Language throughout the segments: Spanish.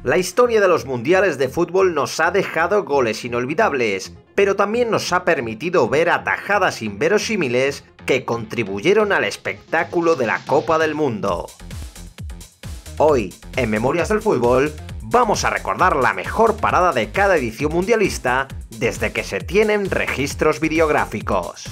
La historia de los mundiales de fútbol nos ha dejado goles inolvidables, pero también nos ha permitido ver atajadas inverosímiles que contribuyeron al espectáculo de la Copa del Mundo. Hoy, en Memorias del Fútbol, vamos a recordar la mejor parada de cada edición mundialista desde que se tienen registros videográficos.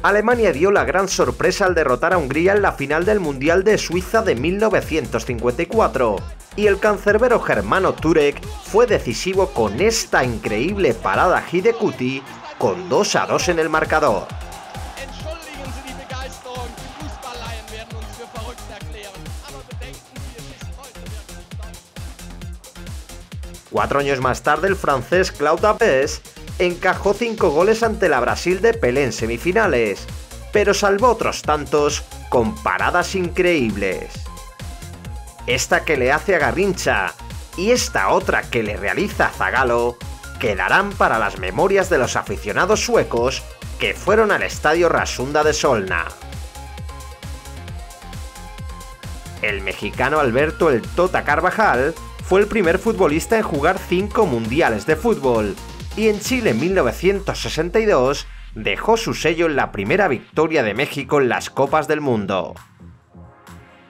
Alemania dio la gran sorpresa al derrotar a Hungría en la final del Mundial de Suiza de 1954, y el cancerbero germano Turek fue decisivo con esta increíble parada Hidekuti con 2-2 en el marcador. 4 años más tarde, el francés Claude Abbes encajó 5 goles ante la Brasil de Pelé en semifinales, pero salvó otros tantos con paradas increíbles. Esta que le hace a Garrincha y esta otra que le realiza a Zagallo quedarán para las memorias de los aficionados suecos que fueron al estadio Rasunda de Solna. El mexicano Alberto "El Tota" Carvajal fue el primer futbolista en jugar 5 mundiales de fútbol, y en Chile en 1962 dejó su sello en la primera victoria de México en las Copas del Mundo.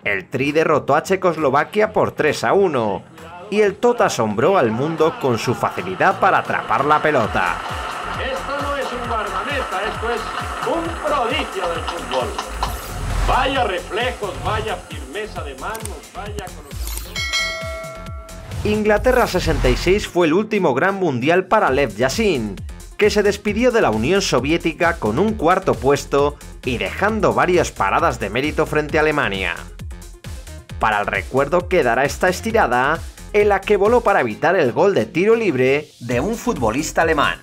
El Tri derrotó a Checoslovaquia por 3-1, y el Tota asombró al mundo con su facilidad para atrapar la pelota. Esto no es un guardameta, esto es un prodigio del fútbol. Vaya reflejos, vaya firmeza de manos, vaya colocación. Inglaterra 66 fue el último gran mundial para Lev Yashin, que se despidió de la Unión Soviética con un 4º puesto y dejando varias paradas de mérito frente a Alemania. Para el recuerdo quedará esta estirada en la que voló para evitar el gol de tiro libre de un futbolista alemán.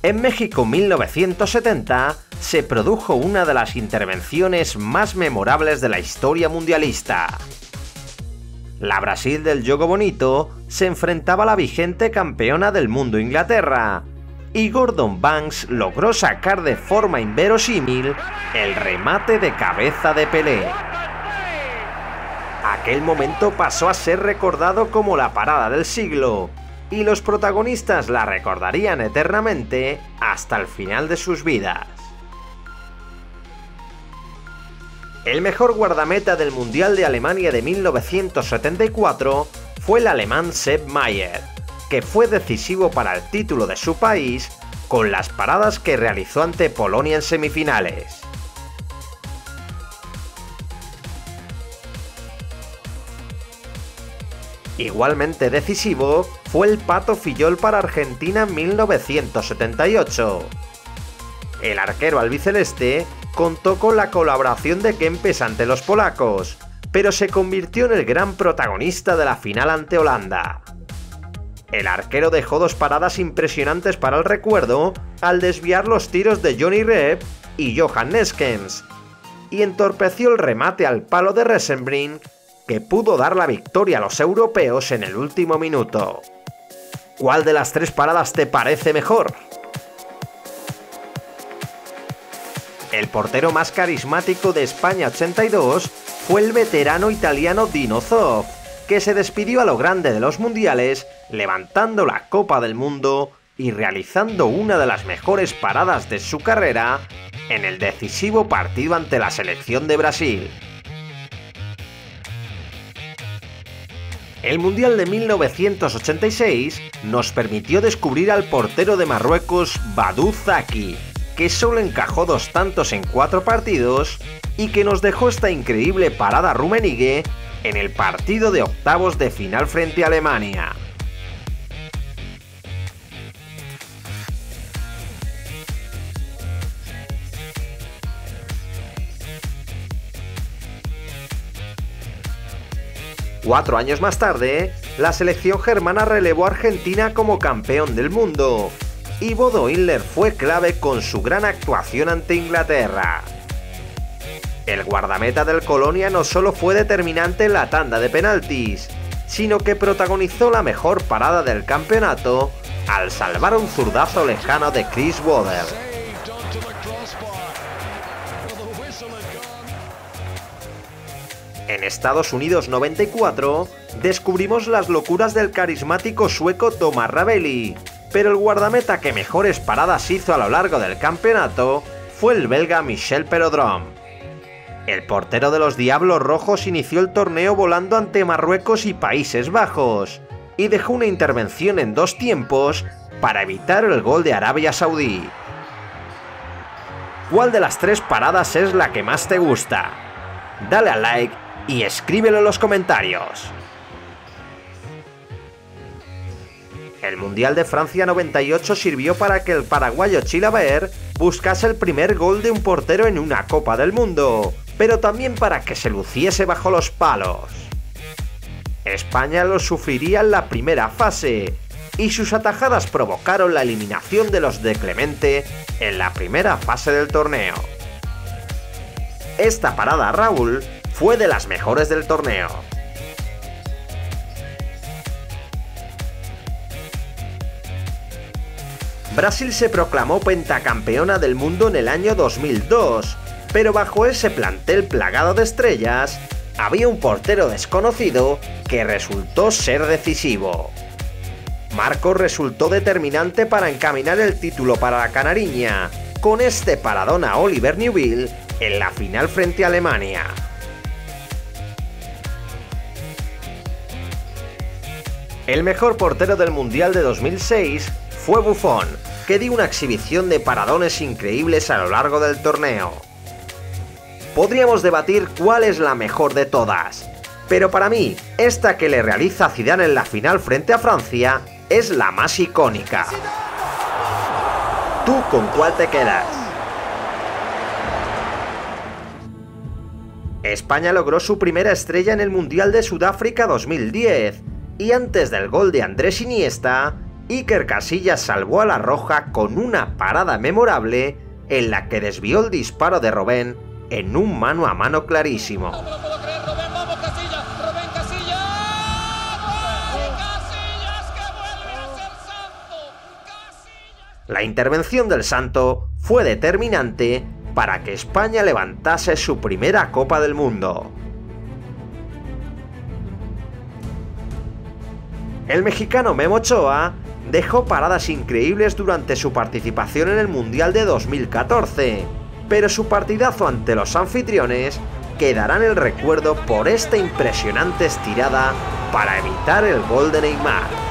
En México 1970 se produjo una de las intervenciones más memorables de la historia mundialista. La Brasil del Jogo Bonito se enfrentaba a la vigente campeona del mundo Inglaterra, y Gordon Banks logró sacar de forma inverosímil el remate de cabeza de Pelé. Aquel momento pasó a ser recordado como la parada del siglo, y los protagonistas la recordarían eternamente hasta el final de sus vidas. El mejor guardameta del Mundial de Alemania de 1974 fue el alemán Sepp Maier, que fue decisivo para el título de su país con las paradas que realizó ante Polonia en semifinales. Igualmente decisivo fue el Pato Fillol para Argentina en 1978. El arquero albiceleste contó con la colaboración de Kempes ante los polacos, pero se convirtió en el gran protagonista de la final ante Holanda. El arquero dejó 2 paradas impresionantes para el recuerdo al desviar los tiros de Johnny Rep y Johan Neeskens, y entorpeció el remate al palo de Rosenbrink, que pudo dar la victoria a los europeos en el último minuto. ¿Cuál de las 3 paradas te parece mejor? El portero más carismático de España 82 fue el veterano italiano Dino Zoff, que se despidió a lo grande de los mundiales, levantando la Copa del Mundo y realizando una de las mejores paradas de su carrera en el decisivo partido ante la selección de Brasil. El Mundial de 1986 nos permitió descubrir al portero de Marruecos Badou Zaki, que solo encajó 2 tantos en 4 partidos y que nos dejó esta increíble parada Rummenigge en el partido de octavos de final frente a Alemania. Cuatro años más tarde, la selección germana relevó a Argentina como campeón del mundo, y Bodo Illner fue clave con su gran actuación ante Inglaterra. El guardameta del Colonia no solo fue determinante en la tanda de penaltis, sino que protagonizó la mejor parada del campeonato al salvar un zurdazo lejano de Chris Waddle. En Estados Unidos 94, descubrimos las locuras del carismático sueco Thomas Ravelli, pero el guardameta que mejores paradas hizo a lo largo del campeonato fue el belga Michel Perodrome. El portero de los Diablos Rojos inició el torneo volando ante Marruecos y Países Bajos, y dejó una intervención en 2 tiempos para evitar el gol de Arabia Saudí. ¿Cuál de las 3 paradas es la que más te gusta? Dale al like y escríbelo en los comentarios. El Mundial de Francia 98 sirvió para que el paraguayo Chilavert buscase el primer gol de un portero en una Copa del Mundo, pero también para que se luciese bajo los palos. España lo sufriría en la primera fase, y sus atajadas provocaron la eliminación de los de Clemente en la primera fase del torneo. Esta parada, Raúl, fue de las mejores del torneo. Brasil se proclamó pentacampeona del mundo en el año 2002, pero bajo ese plantel plagado de estrellas, había un portero desconocido que resultó ser decisivo. Marcos resultó determinante para encaminar el título para la canariña, con este paradón a Oliver Neuville en la final frente a Alemania. El mejor portero del Mundial de 2006 fue Buffon, que dio una exhibición de paradones increíbles a lo largo del torneo. Podríamos debatir cuál es la mejor de todas, pero para mí, esta que le realiza Zidane en la final frente a Francia es la más icónica. ¿Tú con cuál te quedas? España logró su primera estrella en el Mundial de Sudáfrica 2010, y antes del gol de Andrés Iniesta, Iker Casillas salvó a la roja con una parada memorable en la que desvió el disparo de Robben en un mano a mano clarísimo. La intervención del Santo fue determinante para que España levantase su primera Copa del Mundo. El mexicano Memo Ochoa dejó paradas increíbles durante su participación en el Mundial de 2014, pero su partidazo ante los anfitriones quedará en el recuerdo por esta impresionante estirada para evitar el gol de Neymar.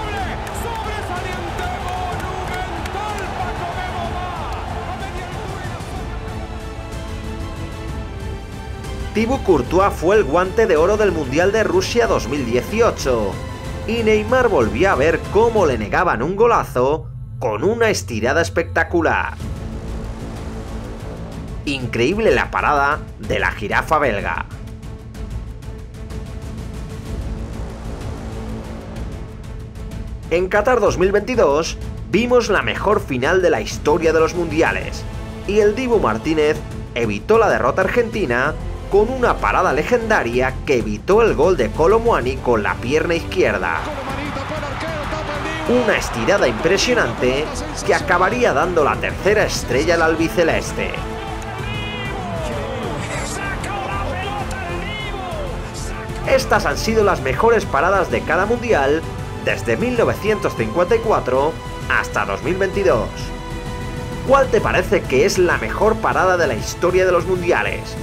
Thibaut Courtois fue el guante de oro del Mundial de Rusia 2018, y Neymar volvió a ver cómo le negaban un golazo con una estirada espectacular. Increíble la parada de la jirafa belga. En Qatar 2022 vimos la mejor final de la historia de los mundiales, y el Dibu Martínez evitó la derrota argentina con una parada legendaria que evitó el gol de Kolo Muani con la pierna izquierda. Una estirada impresionante que acabaría dando la tercera estrella al albiceleste. Estas han sido las mejores paradas de cada mundial desde 1954 hasta 2022. ¿Cuál te parece que es la mejor parada de la historia de los mundiales?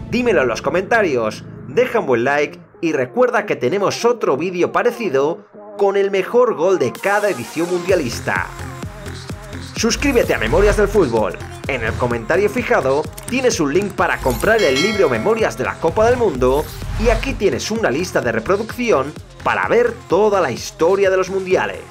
Dímelo en los comentarios, deja un buen like y recuerda que tenemos otro vídeo parecido con el mejor gol de cada edición mundialista. Suscríbete a Memorias del Fútbol. En el comentario fijado tienes un link para comprar el libro Memorias de la Copa del Mundo y aquí tienes una lista de reproducción para ver toda la historia de los mundiales.